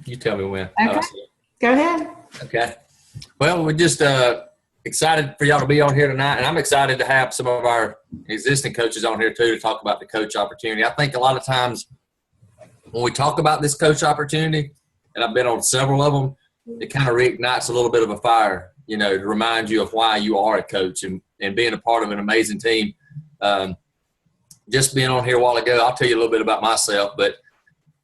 You tell me when. Okay. Go ahead. Okay. Well, we're just excited for y'all to be on here tonight, and I'm excited to have some of our existing coaches on here too to talk about the coach opportunity. I think a lot of times when we talk about this coach opportunity, and I've been on several of them, it kind of reignites a little bit of a fire, you know, to remind you of why you are a coach and being a part of an amazing team. Just being on here a while ago, I'll tell you a little bit about myself, but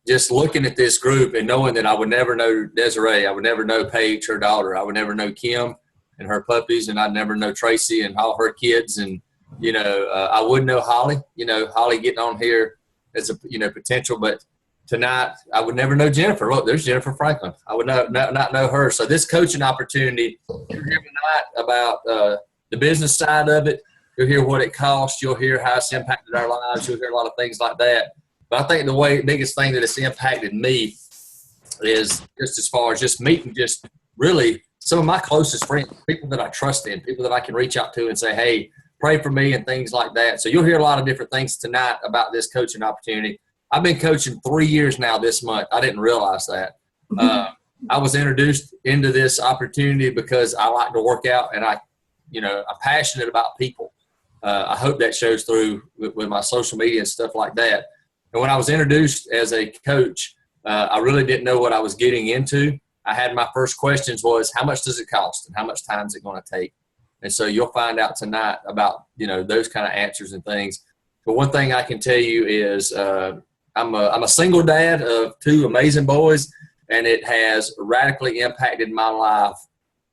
just looking at this group and knowing that I would never know Desiree, I would never know Paige, her daughter, I would never know Kim and her puppies, and I'd never know Tracy and all her kids. And, you know, I would know Holly, you know, Holly getting on here as a, you know, potential, but tonight I would never know Jennifer. Look, there's Jennifer Franklin. I would not know her. So this coaching opportunity, you'll hear tonight about the business side of it. You'll hear what it costs. You'll hear how it's impacted our lives. You'll hear a lot of things like that. But I think the biggest thing that it's impacted me is just as far as just meeting just really some of my closest friends, people that I trust in, people that I can reach out to and say, hey, pray for me and things like that. So you'll hear a lot of different things tonight about this coaching opportunity. I've been coaching 3 years now this month. I didn't realize that. I was introduced into this opportunity because I like to work out and I'm passionate about people. I hope that shows through with my social media and stuff like that. And when I was introduced as a coach, I really didn't know what I was getting into. I had my first questions was, how much does it cost and how much time is it going to take? And so you'll find out tonight about, you know, those kind of answers and things. But one thing I can tell you is I'm a single dad of two amazing boys, and it has radically impacted my life,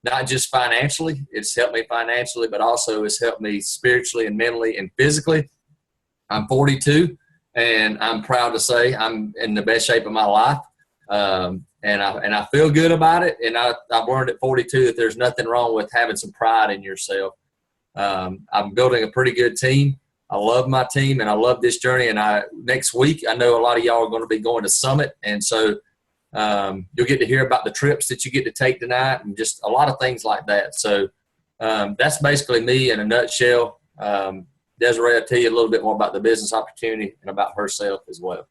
not just financially. It's helped me financially, but also it's helped me spiritually and mentally and physically. I'm 42. And I'm proud to say I'm in the best shape of my life, and I feel good about it. And I've learned at 42 that there's nothing wrong with having some pride in yourself. I'm building a pretty good team. I love my team, and I love this journey. And next week, I know a lot of y'all are going to be going to Summit, and so you'll get to hear about the trips that you get to take tonight, and just a lot of things like that. So that's basically me in a nutshell. Desiree will tell you a little bit more about the business opportunity and about herself as well.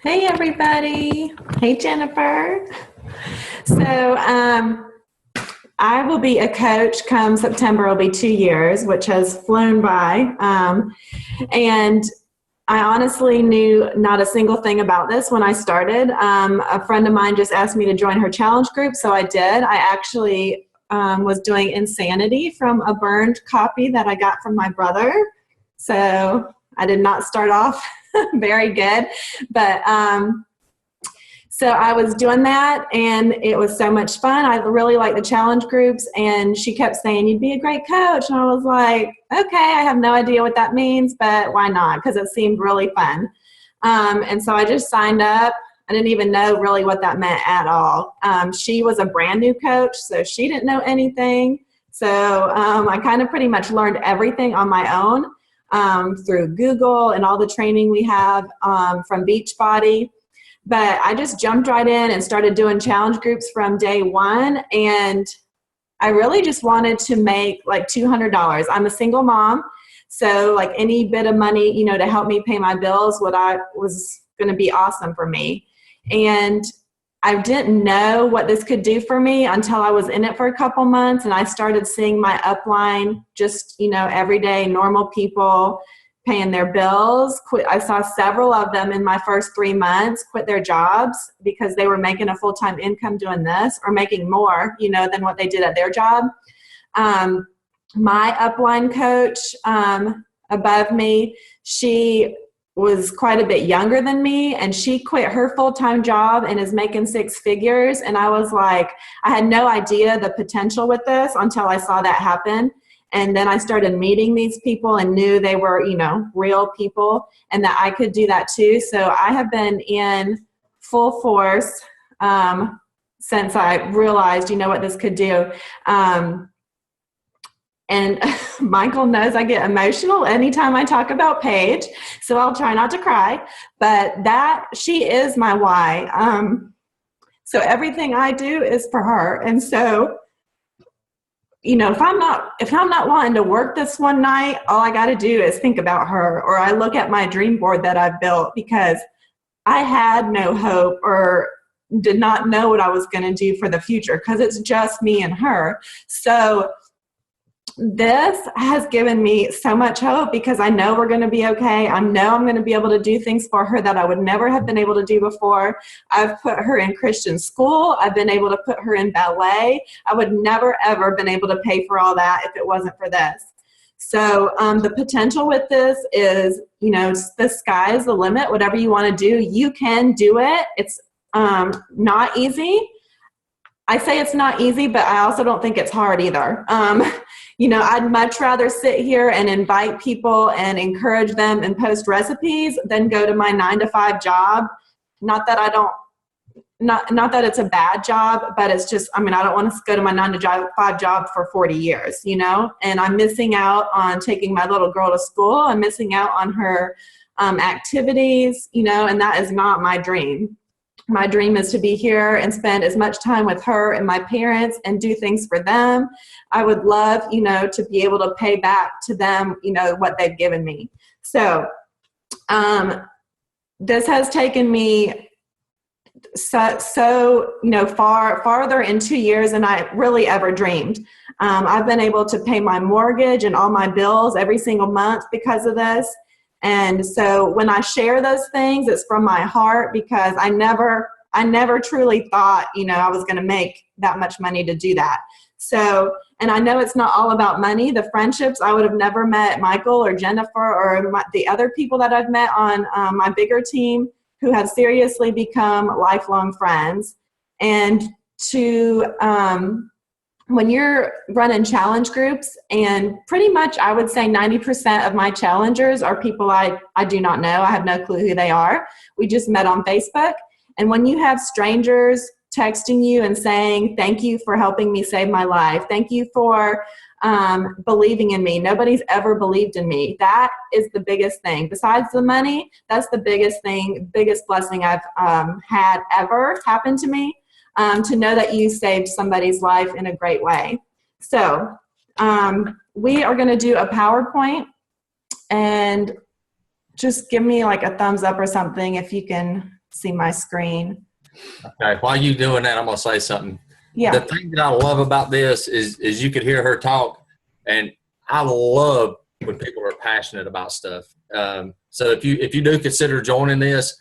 Hey, everybody. Hey, Jennifer. So I will be a coach come September. It'll be 2 years, which has flown by. And I honestly knew not a single thing about this when I started. A friend of mine just asked me to join her challenge group, so I did. I actually was doing Insanity from a burned copy that I got from my brother. So I did not start off very good. But so I was doing that, and it was so much fun. I really like the challenge groups, and she kept saying, you'd be a great coach. And I was like, okay, I have no idea what that means, but why not? Because it seemed really fun. And so I just signed up. I didn't even know really what that meant at all. She was a brand new coach, so she didn't know anything. So I kind of pretty much learned everything on my own through Google and all the training we have from Beachbody. But I just jumped right in and started doing challenge groups from day one. And I really just wanted to make like $200. I'm a single mom. So like any bit of money, you know, to help me pay my bills, was going to be awesome for me. And I didn't know what this could do for me until I was in it for a couple months, and I started seeing my upline, just, you know, everyday normal people paying their bills. I saw several of them in my first 3 months quit their jobs because they were making a full-time income doing this, or making more, you know, than what they did at their job. My upline coach above me, she was quite a bit younger than me, and she quit her full-time job and is making 6 figures. And I was like, I had no idea the potential with this until I saw that happen. And then I started meeting these people and knew they were, you know, real people, and that I could do that too. So I have been in full force since I realized, you know, what this could do. And Michael knows I get emotional anytime I talk about Paige, so I'll try not to cry. But she is my why. So everything I do is for her. And so, you know, if I'm not wanting to work this one night, all I got to do is think about her, or I look at my dream board that I've built, because I had no hope or did not know what I was going to do for the future because it's just me and her. So this has given me so much hope because I know we're going to be okay. I know I'm going to be able to do things for her that I would never have been able to do before. I've put her in Christian school. I've been able to put her in ballet. I would never, ever been able to pay for all that if it wasn't for this. So the potential with this is, the sky is the limit. Whatever you want to do, you can do it. It's not easy. I say it's not easy, but I also don't think it's hard either. I'd much rather sit here and invite people and encourage them and post recipes than go to my 9-to-5 job. Not that it's a bad job, but it's just, I don't want to go to my 9-to-5 job for 40 years, and I'm missing out on taking my little girl to school. I'm missing out on her activities, and that is not my dream. My dream is to be here and spend as much time with her and my parents and do things for them. I would love, to be able to pay back to them, what they've given me. So this has taken me farther in 2 years than I really ever dreamed. I've been able to pay my mortgage and all my bills every single month because of this. And so when I share those things, it's from my heart because I never truly thought, I was going to make that much money to do that. So, and I know it's not all about money. The friendships, I would have never met Michael or Jennifer or the other people that I've met on my bigger team who have seriously become lifelong friends. And when you're running challenge groups, and pretty much I would say 90% of my challengers are people I do not know. I have no clue who they are. We just met on Facebook. And when you have strangers texting you and saying, thank you for helping me save my life. Thank you for believing in me. Nobody's ever believed in me. That is the biggest thing. Besides the money, that's the biggest blessing I've had ever happen to me. To know that you saved somebody's life in a great way. So we are going to do a PowerPoint, and just give me like a thumbs up or something if you can see my screen. Okay, while you doing that, I'm going to say something. Yeah. The thing that I love about this is you could hear her talk, and I love when people are passionate about stuff. So if you do consider joining this,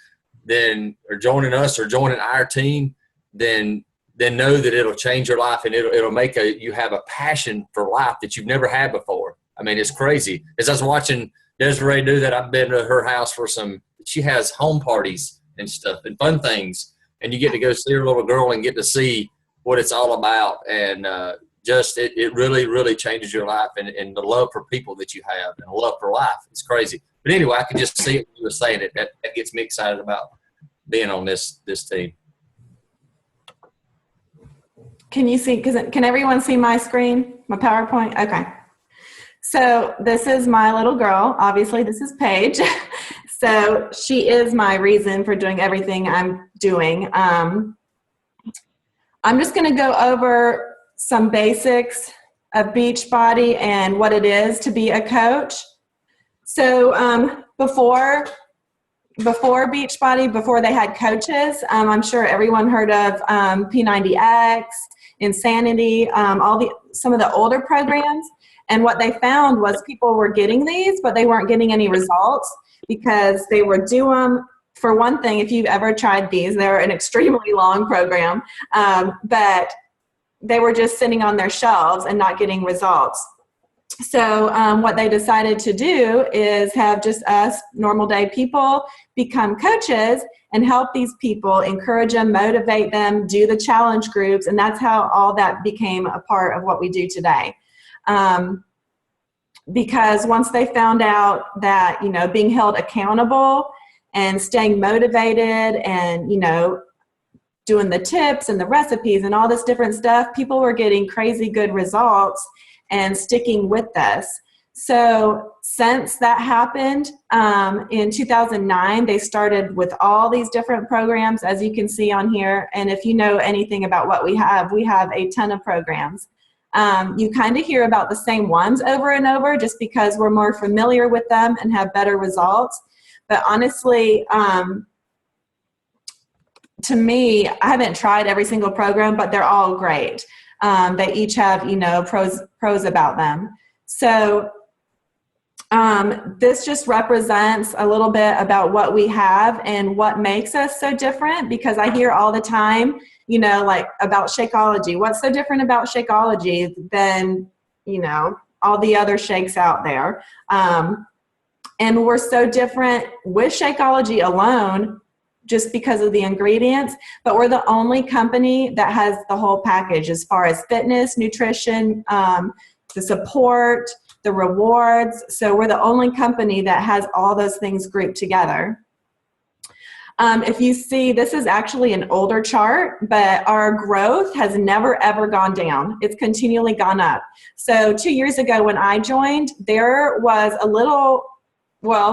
or joining us or joining our team, then know that it'll change your life, and it'll make you have a passion for life that you've never had before. It's crazy. As I was watching Desiree do that, I've been to her house for she has home parties and stuff and fun things, and you get to go see her little girl and get to see what it's all about. And it really, really changes your life and the love for people that you have and the love for life. It's crazy. But anyway, I could just see it when you were saying it. That gets me excited about being on this team. Can you see, can everyone see my screen, my PowerPoint? Okay. So this is my little girl. Obviously, this is Paige. So she is my reason for doing everything I'm doing. I'm just going to go over some basics of Beachbody and what it is to be a coach. So before Beachbody, before they had coaches, I'm sure everyone heard of P90X, Insanity, some of the older programs. And what they found was people were getting these, but they weren't getting any results because they would do them. For one thing, if you've ever tried these, they're an extremely long program, but they were just sitting on their shelves and not getting results. So what they decided to do is have just us normal day people become coaches and help these people, encourage them, motivate them, do the challenge groups. And that's how all that became a part of what we do today. Because once they found out that, being held accountable and staying motivated and, doing the tips and the recipes and all this different stuff, people were getting crazy good results and sticking with this. So since that happened in 2009, they started with all these different programs, as you can see on here. And if you know anything about what we have a ton of programs. You kind of hear about the same ones over and over just because we're more familiar with them and have better results. But honestly, to me, I haven't tried every single program, but they're all great. They each have, pros about them. So this just represents a little bit about what we have and what makes us so different, because I hear all the time, like about Shakeology. What's so different about Shakeology than, all the other shakes out there? And we're so different with Shakeology alone just because of the ingredients, but we're the only company that has the whole package as far as fitness, nutrition, the support, the rewards. So we're the only company that has all those things grouped together. If you see, this is actually an older chart, but our growth has never, ever gone down. It's continually gone up. So 2 years ago when I joined, there was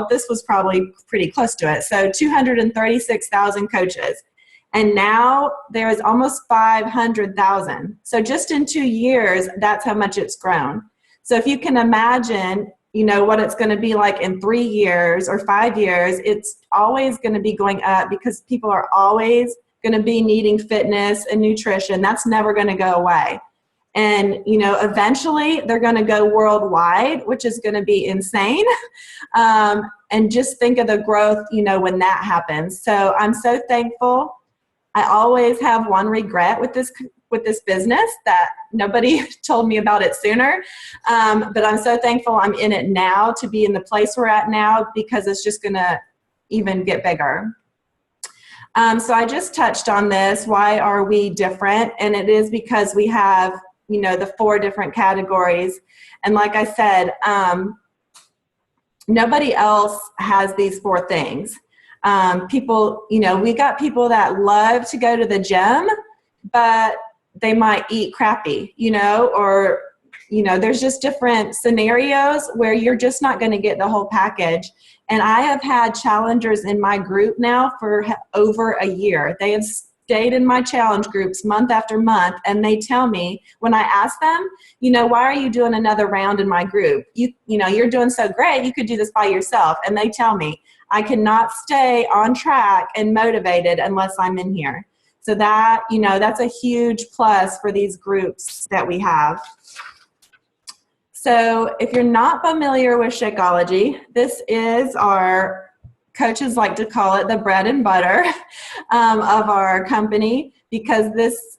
this was probably pretty close to it. So 236,000 coaches. And now there is almost 500,000. So just in 2 years, that's how much it's grown. So if you can imagine, what it's going to be like in 3 years or 5 years, it's always going to be going up because people are always going to be needing fitness and nutrition. That's never going to go away. And, eventually they're going to go worldwide, which is going to be insane. And just think of the growth, when that happens. So I'm so thankful. I always have one regret with this business, that nobody told me about it sooner. But I'm so thankful I'm in it now, to be in the place we're at now, because it's just going to even get bigger. So I just touched on this. Why are we different? And it is because we have, the 4 different categories. And like I said, nobody else has these 4 things. People, we got people that love to go to the gym, but they might eat crappy, or, there's just different scenarios where you're just not going to get the whole package. And I have had challengers in my group now for over a year. They have stayed in my challenge groups month after month, and they tell me, when I ask them, why are you doing another round in my group? You're doing so great, you could do this by yourself. And they tell me, I cannot stay on track and motivated unless I'm in here. So that, that's a huge plus for these groups that we have. So if you're not familiar with Shakeology, this is our, coaches like to call it the bread and butter of our company, because this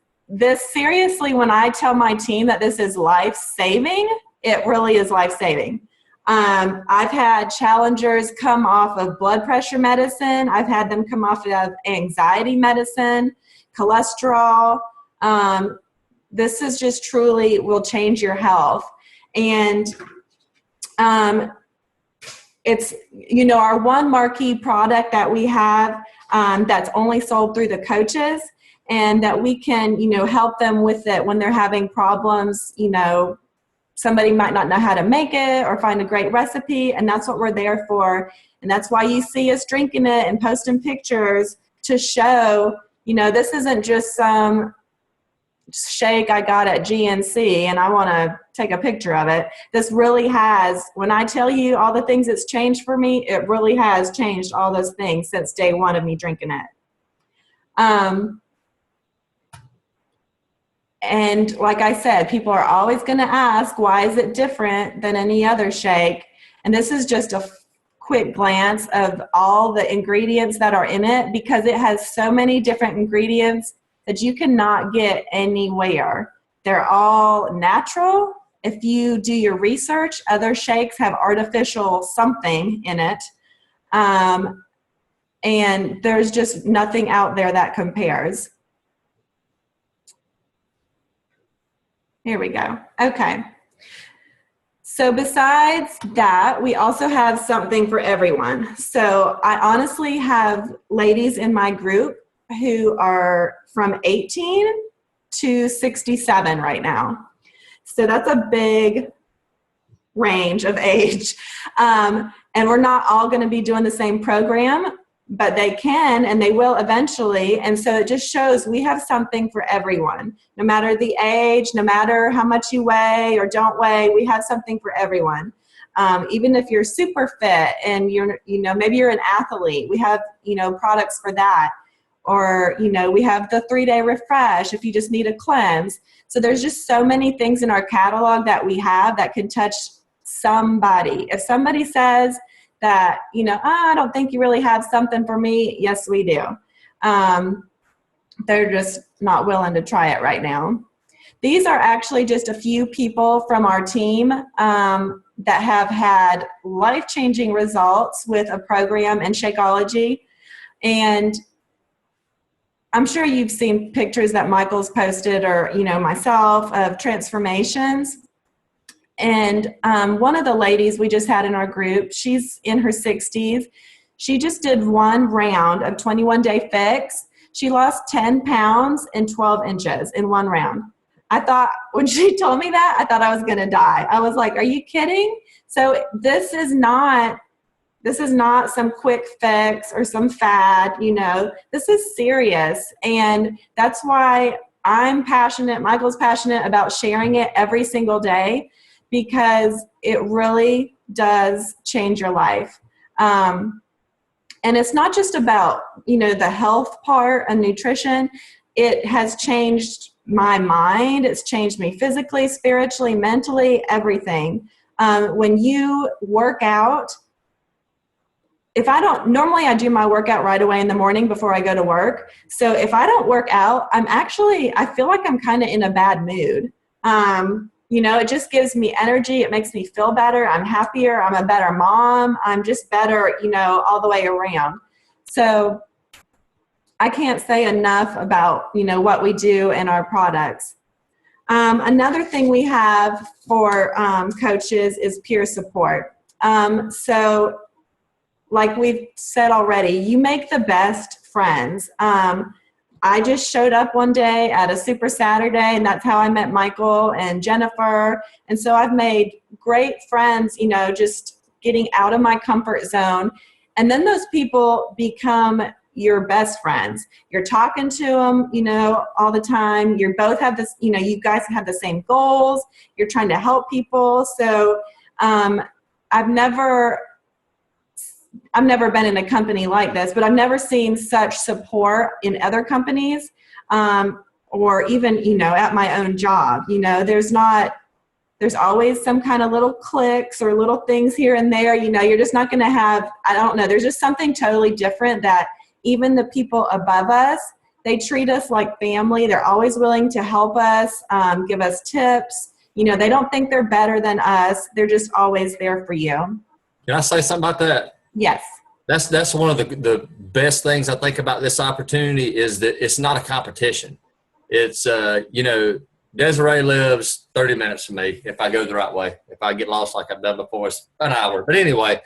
seriously, when I tell my team that this is life-saving, it really is life-saving. I've had challengers come off of blood pressure medicine. I've had them come off of anxiety medicine, cholesterol. This is just truly will change your health. And it's, our one marquee product that we have that's only sold through the coaches, and that we can, help them with it when they're having problems. Somebody might not know how to make it or find a great recipe, and that's what we're there for. And that's why you see us drinking it and posting pictures to show, this isn't just some shake I got at GNC and I want to take a picture of it. This really has, when I tell you all the things it's changed for me, it really has changed all those things since day one of me drinking it. And like I said, people are always going to ask, why is it different than any other shake? And this is just a quick glance of all the ingredients that are in it, because it has so many different ingredients that you cannot get anywhere. They're all natural. If you do your research, other shakes have artificial something in it. And there's just nothing out there that compares. Here we go. Okay. So besides that, we also have something for everyone. So I honestly have ladies in my group who are from 18 to 67 right now. So that's a big range of age. And we're not all going to be doing the same program, but they can and they will eventually. And so it just shows we have something for everyone. No matter the age, no matter how much you weigh or don't weigh, we have something for everyone. Even if you're super fit and maybe you're an athlete, we have, products for that. or, we have the 3-day refresh if you just need a cleanse. So there's just so many things in our catalog that we have that can touch somebody. If somebody says that, I don't think you really have something for me, yes, we do. They're just not willing to try it right now. These are actually just a few people from our team that have had life-changing results with a program in Shakeology. And I'm sure you've seen pictures that Michael's posted or, myself of transformations. And one of the ladies we just had in our group, she's in her 60s. She just did one round of 21-day fix. She lost 10 pounds and 12 inches in one round. I thought, when she told me that, I thought I was going to die. I was like, are you kidding? So this is not some quick fix or some fad, this is serious. And that's why I'm passionate, Michael's passionate about sharing it every single day, because it really does change your life. And it's not just about, the health part and nutrition. It has changed my mind. It's changed me physically, spiritually, mentally, everything. When you work out, normally I do my workout right away in the morning before I go to work. So if I don't work out, I feel like I'm kind of in a bad mood. It just gives me energy. It makes me feel better. I'm happier. I'm a better mom. I'm just better, all the way around. So I can't say enough about, what we do and our products. Another thing we have for coaches is peer support. So like we've said already, you make the best friends. I just showed up one day at a Super Saturday, and that's how I met Michael and Jennifer. And so I've made great friends, just getting out of my comfort zone. And then those people become your best friends. You're talking to them, all the time. You both have this, you guys have the same goals. You're trying to help people. So I've never been in a company like this, but I've never seen such support in other companies, or even, at my own job. There's always some kind of little clicks or little things here and there. You're just not going to have, I don't know, there's just something totally different that even the people above us, they treat us like family. They're always willing to help us, give us tips. They don't think they're better than us. They're just always there for you. Can I say something about that? Yes. That's one of the best things I think about this opportunity is that it's not a competition. It's, Desiree lives 30 minutes from me if I go the right way. If I get lost like I've done before, it's an hour. But anyway,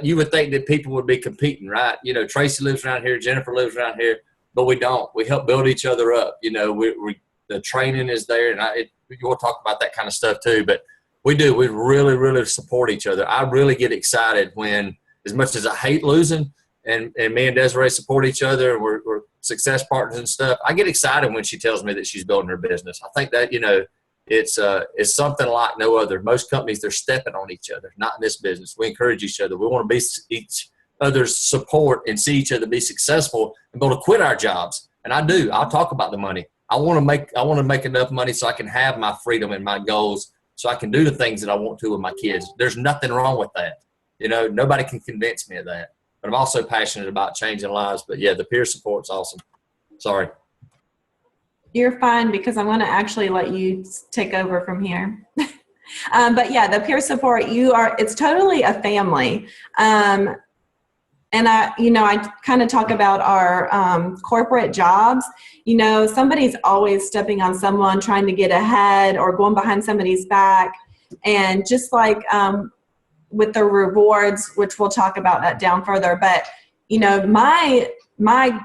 you would think that people would be competing, right? Tracy lives around here, Jennifer lives around here, but we don't. We help build each other up. The training is there, and we'll talk about that kind of stuff too. But we do. We really, really support each other. I really get excited when, as much as I hate losing, and me and Desiree support each other, and we're success partners and stuff, I get excited when she tells me that she's building her business. I think that, it's something like no other. Most companies, they're stepping on each other, not in this business. We encourage each other. We want to be each other's support and see each other be successful and be able to quit our jobs. And I do. I'll talk about the money. I want to make enough money so I can have my freedom and my goals, so I can do the things that I want to with my kids. There's nothing wrong with that. Nobody can convince me of that. But I'm also passionate about changing lives. But, yeah, the peer support's awesome. Sorry. You're fine, because I'm going to actually let you take over from here. But, yeah, the peer support, it's totally a family. And, I kind of talk about our corporate jobs. Somebody's always stepping on someone, trying to get ahead or going behind somebody's back. And just like with the rewards, which we'll talk about that down further. But, my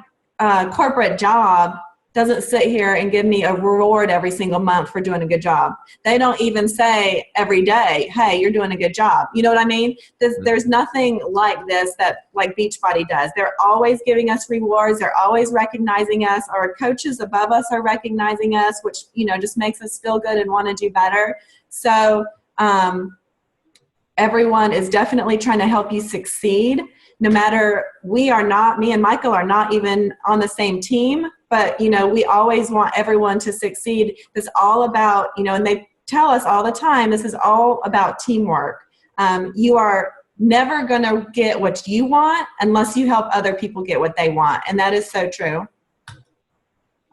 corporate job doesn't sit here and give me a reward every single month for doing a good job. They don't even say every day, hey, you're doing a good job. You know what I mean? There's nothing like this that like Beachbody does. They're always giving us rewards. They're always recognizing us. Our coaches above us are recognizing us, which, just makes us feel good and want to do better. So, everyone is definitely trying to help you succeed. No matter, me and Michael are not even on the same team, but, we always want everyone to succeed. It's all about, and they tell us all the time, this is all about teamwork. You are never going to get what you want unless you help other people get what they want. And that is so true.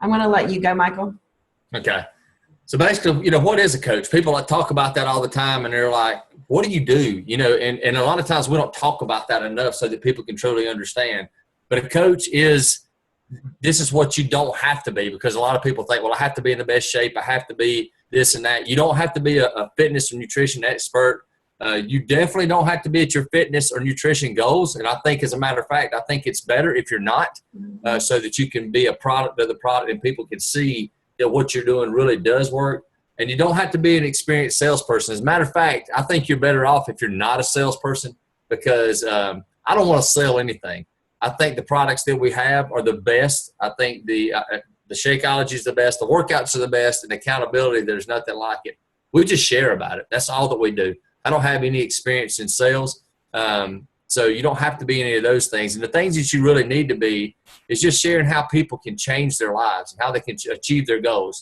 I'm going to let you go, Michael. Okay. So basically, what is a coach? People talk about that all the time, and they're like, what do you do? And a lot of times we don't talk about that enough so that people can truly understand. But a coach this is what you don't have to be, because a lot of people think, well, I have to be in the best shape. I have to be this and that. You don't have to be a fitness or nutrition expert. You definitely don't have to be at your fitness or nutrition goals. And I think, as a matter of fact, I think it's better if you're not, so that you can be a product of the product and people can see that what you're doing really does work. And you don't have to be an experienced salesperson. As a matter of fact, I think you're better off if you're not a salesperson, because I don't want to sell anything. I think the products that we have are the best. I think the Shakeology is the best. The workouts are the best. And accountability, there's nothing like it. We just share about it. That's all that we do. I don't have any experience in sales. So you don't have to be any of those things. And the things that you really need to be is just sharing how people can change their lives and how they can achieve their goals.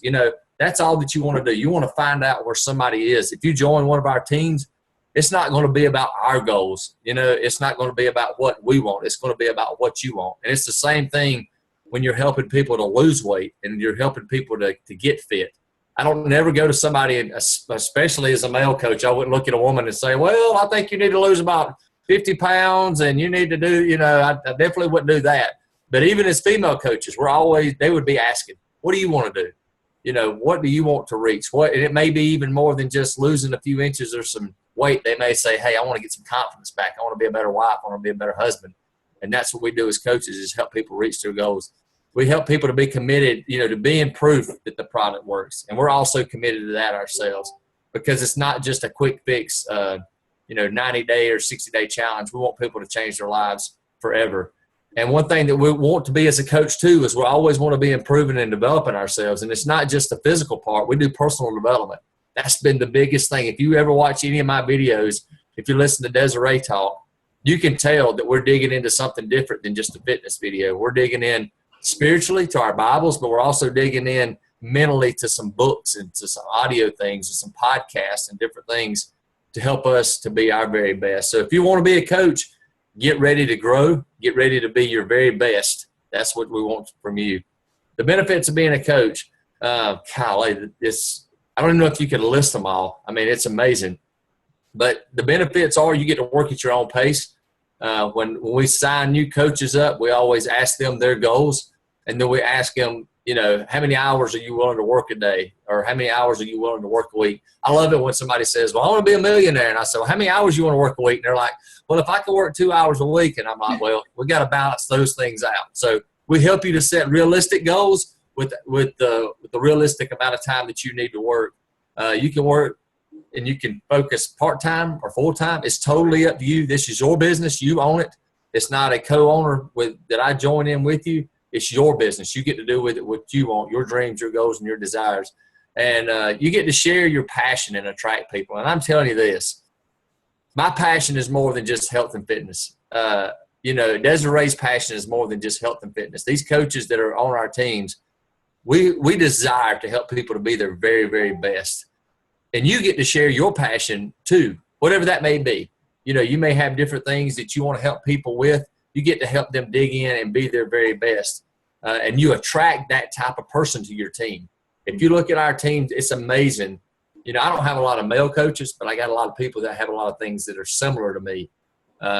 That's all that you want to do. You want to find out where somebody is. If you join one of our teams, it's not going to be about our goals. It's not going to be about what we want. It's going to be about what you want. And it's the same thing when you're helping people to lose weight and you're helping people to get fit. I don't never go to somebody, especially as a male coach, I wouldn't look at a woman and say, well, I think you need to lose about 50 pounds and you need to do, I definitely wouldn't do that. But even as female coaches, they would be asking, what do you want to do? What do you want to reach? And it may be even more than just losing a few inches or some weight. They may say, hey, I want to get some confidence back. I want to be a better wife. I want to be a better husband. And that's what we do as coaches, is help people reach their goals. We help people to be committed, to being proof that the product works. And we're also committed to that ourselves, because it's not just a quick fix, 90-day or 60-day challenge. We want people to change their lives forever. And one thing that we want to be as a coach too is we always want to be improving and developing ourselves. And it's not just the physical part. We do personal development. That's been the biggest thing. If you ever watch any of my videos, if you listen to Desiree talk, you can tell that we're digging into something different than just a fitness video. We're digging in spiritually to our Bibles, but we're also digging in mentally to some books and to some audio things and some podcasts and different things to help us to be our very best. So if you want to be a coach, get ready to grow, get ready to be your very best. That's what we want from you. The benefits of being a coach, golly, I don't even know if you can list them all. I mean, it's amazing. But the benefits are you get to work at your own pace. When we sign new coaches up, we always ask them their goals. And then we ask them, how many hours are you willing to work a day? Or how many hours are you willing to work a week? I love it when somebody says, well, I want to be a millionaire. And I say, well, how many hours you want to work a week? And they're like, well, if I can work 2 hours a week. And I'm like, well, we got to balance those things out. So we help you to set realistic goals with the realistic amount of time that you need to work. You can work and you can focus part-time or full-time. It's totally up to you. This is your business. You own it. It's not a co-owner that I join in with you. It's your business. You get to do with it what you want, your dreams, your goals, and your desires. And you get to share your passion and attract people. And I'm telling you this, my passion is more than just health and fitness. Desiree's passion is more than just health and fitness. These coaches that are on our teams, we desire to help people to be their very, very best. And you get to share your passion too, whatever that may be. You may have different things that you want to help people with. You get to help them dig in and be their very best. And you attract that type of person to your team. If you look at our team, it's amazing. I don't have a lot of male coaches, but I got a lot of people that have a lot of things that are similar to me.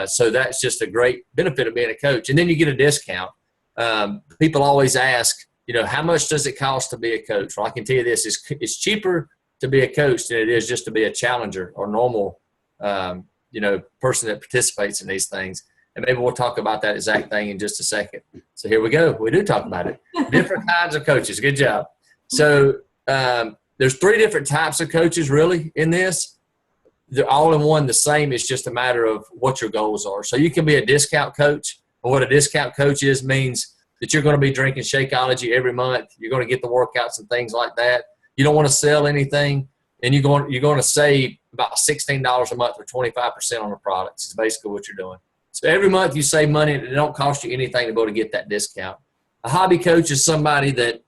So that's just a great benefit of being a coach. And then you get a discount. People always ask, how much does it cost to be a coach? Well, I can tell you this, it's cheaper to be a coach than it is just to be a challenger or normal, person that participates in these things. And maybe we'll talk about that exact thing in just a second. So here we go. We do talk about it. Different kinds of coaches. Good job. So there's 3 different types of coaches really in this. They're all in one the same. It's just a matter of what your goals are. So you can be a discount coach. And what a discount coach is means that you're going to be drinking Shakeology every month. You're going to get the workouts and things like that. You don't want to sell anything. and you're going to save about $16 a month or 25% on the products. Is basically what you're doing. So every month you save money, and it don't cost you anything to be able to get that discount. A hobby coach is somebody that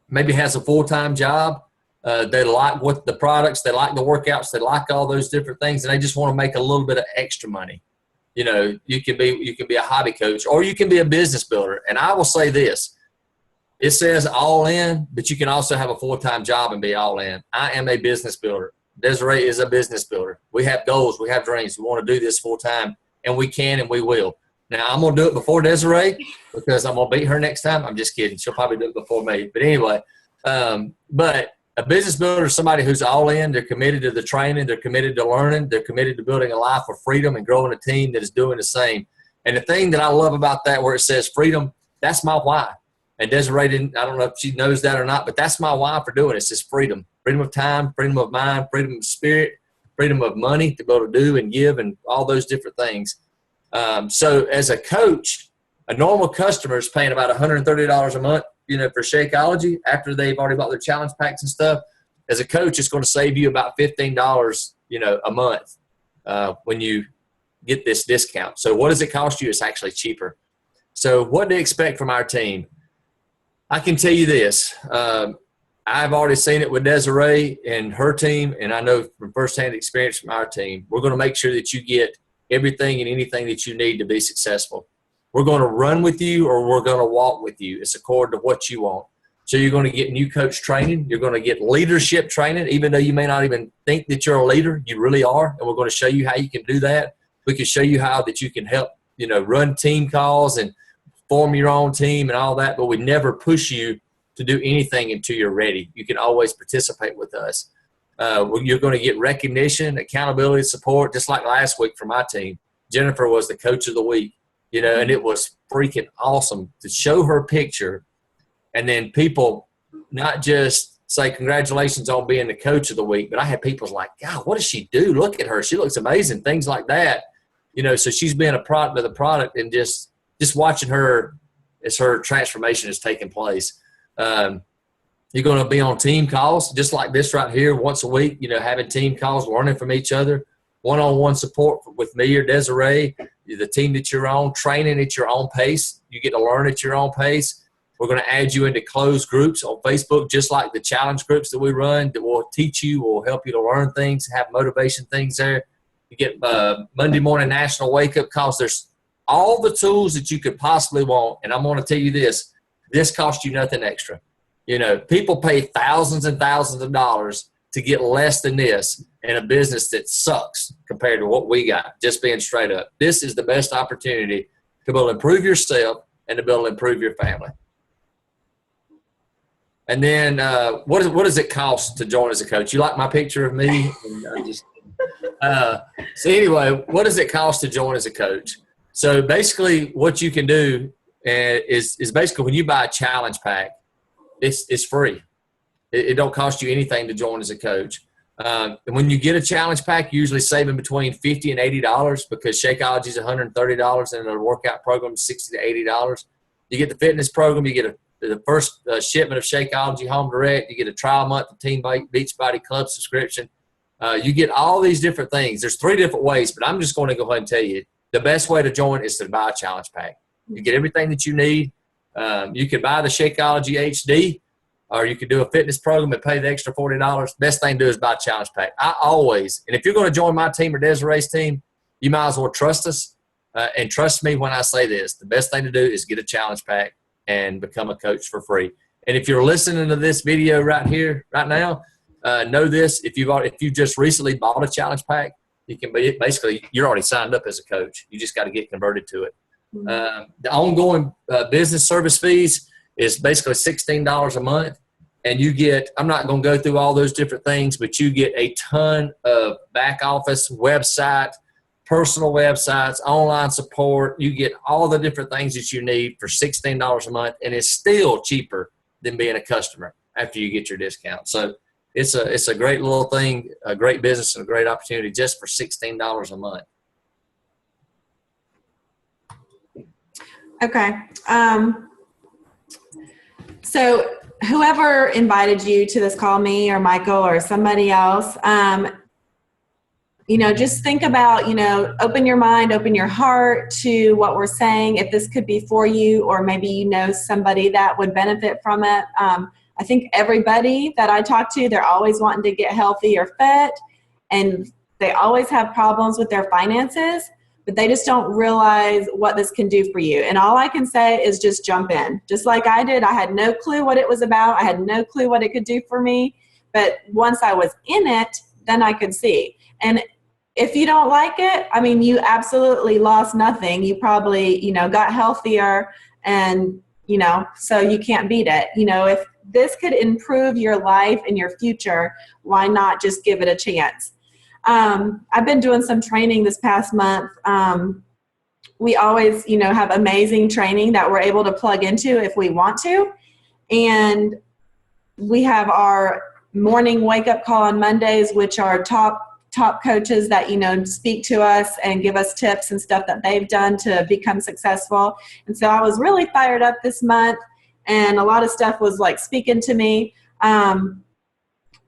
maybe has a full-time job. They like what the products, they like the workouts, they like all those different things, and they just want to make a little bit of extra money. You know, you can be a hobby coach, or you can be a business builder. And I will say this. It says all in, but you can also have a full-time job and be all in. I am a business builder. Desiree is a business builder. We have goals. We have dreams. We want to do this full-time, and we can and we will. Now, I'm going to do it before Desiree because I'm going to beat her next time. I'm just kidding. She'll probably do it before me. But anyway, but a business builder is somebody who's all in. They're committed to the training. They're committed to learning. They're committed to building a life of freedom and growing a team that is doing the same. And the thing that I love about that, where it says freedom, that's my why. And Desiree didn't, I don't know if she knows that or not, but that's my why for doing it. It's just freedom. Freedom of time, freedom of mind, freedom of spirit, freedom of money to be able to do and give and all those different things. So as a coach, a normal customer is paying about $130 a month, you know, for Shakeology after they've already bought their challenge packs and stuff. As a coach, it's going to save you about $15, you know, a month when you get this discount. So what does it cost you? It's actually cheaper. So what to expect from our team? I can tell you this. I've already seen it with Desiree and her team, and I know from firsthand experience from our team, we're going to make sure that you get everything and anything that you need to be successful. We're going to run with you or we're going to walk with you. It's according to what you want. So you're going to get new coach training. You're going to get leadership training, even though you may not even think that you're a leader. You really are, and we're going to show you how you can do that. We can show you how that you can help, you know, run team calls and form your own team and all that, but we never push you to do anything until you're ready. You can always participate with us. You're going to get recognition, accountability, support, just like last week from my team. Jennifer was the coach of the week, you know, and it was freaking awesome to show her picture and then people not just say congratulations on being the coach of the week, but I had people like, God, what does she do? Look at her. She looks amazing, things like that. You know, so she's been a product of the product and just watching her as her transformation is taking place. You're going to be on team calls just like this right here once a week, you know, having team calls, learning from each other, one-on-one support with me or Desiree, the team that you're on, training at your own pace. You get to learn at your own pace. We're going to add you into closed groups on Facebook, just like the challenge groups that we run that will teach you, will help you to learn things, have motivation things there. You get Monday morning national wake-up calls. There's all the tools that you could possibly want. And I'm going to tell you this costs you nothing extra. You know, people pay thousands and thousands of dollars to get less than this in a business that sucks compared to what we got, just being straight up. This is the best opportunity to be able to improve yourself and to be able to improve your family. And then what does it cost to join as a coach? You like my picture of me? So anyway, what does it cost to join as a coach? So basically what you can do is basically when you buy a challenge pack, it's free. It don't cost you anything to join as a coach. And when you get a challenge pack, you usually saving between $50 and $80 because Shakeology is $130 and a workout program is $60 to $80. You get the fitness program, you get the first shipment of Shakeology home direct, you get a trial month of Team Beachbody Club subscription. You get all these different things. There's 3 different ways, but I'm just going to go ahead and tell you the best way to join is to buy a challenge pack. You get everything that you need. You can buy the Shakeology HD, or you could do a fitness program and pay the extra $40. Best thing to do is buy a challenge pack. I always, and if you're going to join my team or Desiree's team, you might as well trust us and trust me when I say this. The best thing to do is get a challenge pack and become a coach for free. And if you're listening to this video right here, right now, know this: if you just recently bought a challenge pack, you can be basically you're already signed up as a coach. You just got to get converted to it. The ongoing business service fees is basically $16 a month, and you get, I'm not going to go through all those different things, but you get a ton of back office, website, personal websites, online support. You get all the different things that you need for $16 a month, and it's still cheaper than being a customer after you get your discount. So it's a great little thing, a great business, and a great opportunity just for $16 a month. Okay. So whoever invited you to this call, me or Michael or somebody else, just think about, open your mind, open your heart to what we're saying, if this could be for you, or maybe somebody that would benefit from it. I think everybody that I talk to, they're always wanting to get healthy or fit, and they always have problems with their finances, but they just don't realize what this can do for you. And all I can say is just jump in. Just like I did, I had no clue what it was about. I had no clue what it could do for me. But once I was in it, then I could see. And if you don't like it, you absolutely lost nothing. You probably, got healthier, and, so you can't beat it. If this could improve your life and your future, why not just give it a chance? I've been doing some training this past month. We always, have amazing training that we're able to plug into if we want to. And we have our morning wake-up call on Mondays, which are top coaches that, speak to us and give us tips and stuff that they've done to become successful. And so I was really fired up this month, and a lot of stuff was like speaking to me,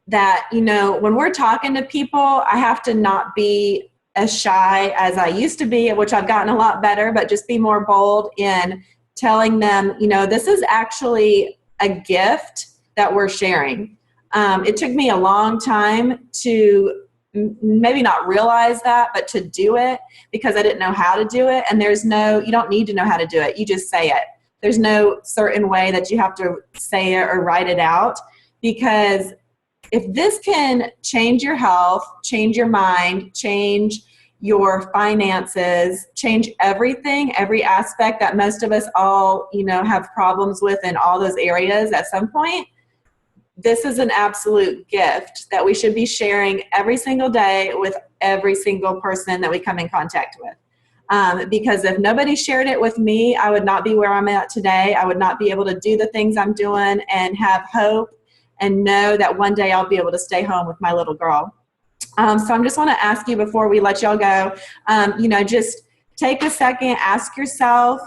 that, when we're talking to people, I have to not be as shy as I used to be, which I've gotten a lot better, but just be more bold in telling them, this is actually a gift that we're sharing. It took me a long time to maybe not realize that, but to do it, because I didn't know how to do it. And you don't need to know how to do it. You just say it. There's no certain way that you have to say it or write it out, because if this can change your health, change your mind, change your finances, change everything, every aspect that most of us all, have problems with in all those areas at some point, this is an absolute gift that we should be sharing every single day with every single person that we come in contact with. Because if nobody shared it with me, I would not be where I'm at today. I would not be able to do the things I'm doing and have hope and know that one day I'll be able to stay home with my little girl. So I just want to ask you before we let y'all go, just take a second, ask yourself,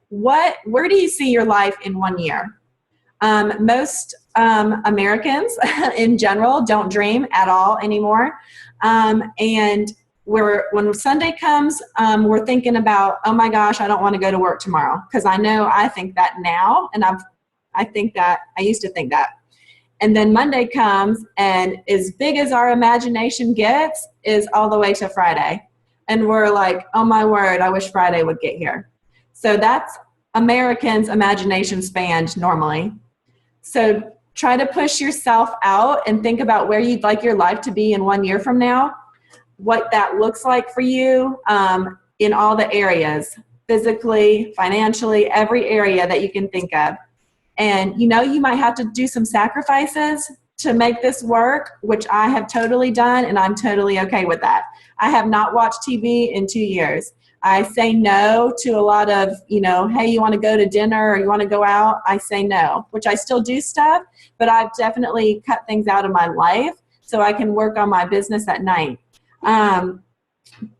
where do you see your life in 1 year? Most Americans in general don't dream at all anymore. And when Sunday comes, we're thinking about, oh my gosh, I don't want to go to work tomorrow. Because I think that now, and I used to think that. And then Monday comes, and as big as our imagination gets is all the way to Friday. And we're like, oh my word, I wish Friday would get here. So that's Americans' imagination span normally. So try to push yourself out and think about where you'd like your life to be in 1 year from now, what that looks like for you in all the areas, physically, financially, every area that you can think of. And, you might have to do some sacrifices to make this work, which I have totally done, and I'm totally okay with that. I have not watched TV in 2 years. I say no to a lot of, hey, you want to go to dinner or you want to go out? I say no, which I still do stuff, but I've definitely cut things out of my life so I can work on my business at night.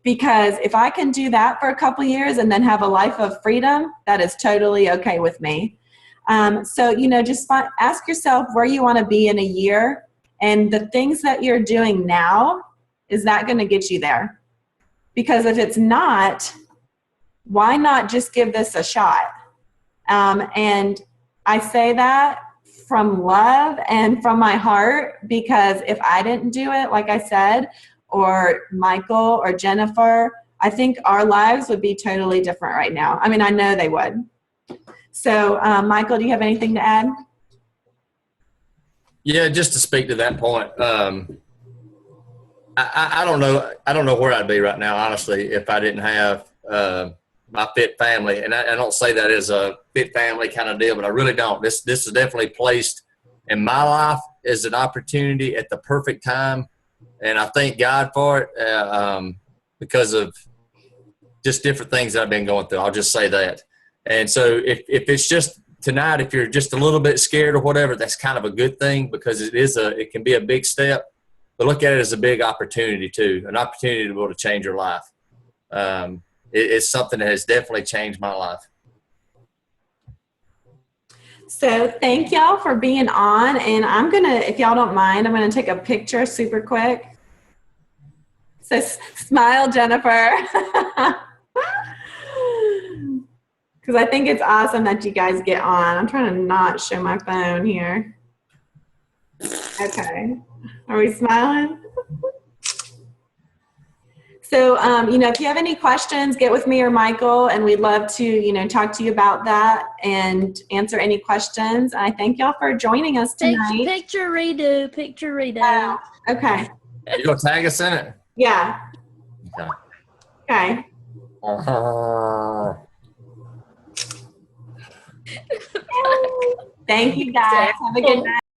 Because if I can do that for a couple years and then have a life of freedom, that is totally okay with me. So, just ask yourself where you want to be in a year, and the things that you're doing now, is that going to get you there? Because if it's not, why not just give this a shot? And I say that from love and from my heart, because if I didn't do it, like I said, or Michael or Jennifer, I think our lives would be totally different right now. I know they would. So, Michael, do you have anything to add? Yeah, just to speak to that point, I don't know. I don't know where I'd be right now, honestly, if I didn't have my fit family. And I don't say that as a fit family kind of deal, but I really don't. This is definitely placed in my life as an opportunity at the perfect time, and I thank God for it because of just different things that I've been going through. I'll just say that. And so if it's just tonight, if you're just a little bit scared or whatever, that's kind of a good thing, because it can be a big step, but look at it as a big opportunity too, an opportunity to be able to change your life. It's something that has definitely changed my life. So thank y'all for being on. And I'm going to, if y'all don't mind, I'm going to take a picture super quick. So smile, Jennifer. Because I think it's awesome that you guys get on. I'm trying to not show my phone here. Okay. Are we smiling? So, if you have any questions, get with me or Michael, and we'd love to, talk to you about that and answer any questions. I thank y'all for joining us tonight. Picture redo. Okay. You gonna tag us in it? Yeah. Okay. Okay. Thank you, guys. Have a good night.